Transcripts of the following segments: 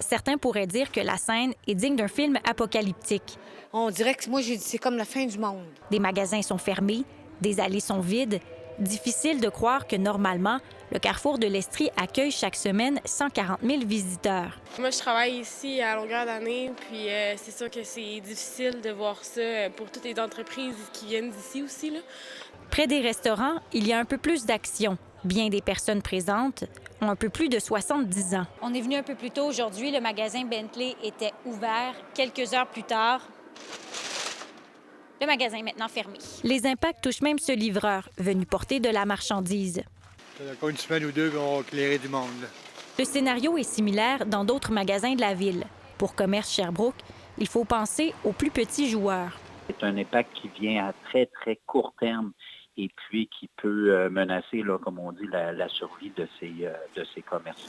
Certains pourraient dire que la scène est digne d'un film apocalyptique. On dirait que moi, j'ai dit c'est comme la fin du monde. Des magasins sont fermés, des allées sont vides. Difficile de croire que, normalement, le carrefour de l'Estrie accueille chaque semaine 140 000 visiteurs. Moi, je travaille ici à longueur d'année, puis c'est sûr que c'est difficile de voir ça pour toutes les entreprises qui viennent d'ici aussi, là. Près des restaurants, il y a un peu plus d'action. Bien des personnes présentes ont un peu plus de 70 ans. On est venu un peu plus tôt aujourd'hui. Le magasin Bentley était ouvert. Quelques heures plus tard, le magasin est maintenant fermé. Les impacts touchent même ce livreur venu porter de la marchandise. Encore une semaine ou deux qu'on va éclairer du monde. Le scénario est similaire dans d'autres magasins de la ville. Pour Commerce Sherbrooke, il faut penser aux plus petits joueurs. C'est un impact qui vient à très, très court terme et puis qui peut menacer, là, comme on dit, la survie de ces commerces.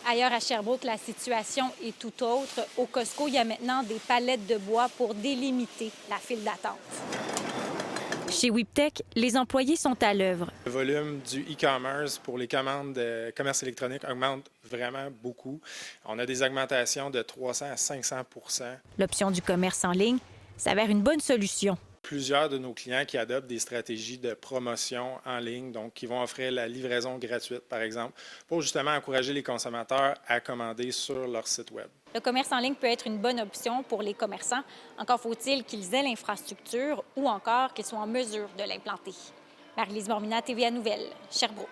Ailleurs à Sherbrooke, la situation est tout autre. Au Costco, il y a maintenant des palettes de bois pour délimiter la file d'attente. Chez Whiptech, les employés sont à l'œuvre. Le volume du e-commerce pour les commandes de commerce électronique augmente vraiment beaucoup. On a des augmentations de 300 à 500 %. L'option du commerce en ligne s'avère une bonne solution. Plusieurs de nos clients qui adoptent des stratégies de promotion en ligne, donc qui vont offrir la livraison gratuite, par exemple, pour justement encourager les consommateurs à commander sur leur site Web. Le commerce en ligne peut être une bonne option pour les commerçants. Encore faut-il qu'ils aient l'infrastructure ou encore qu'ils soient en mesure de l'implanter. Marie-Lise Mormina, TVA Nouvelles, Sherbrooke.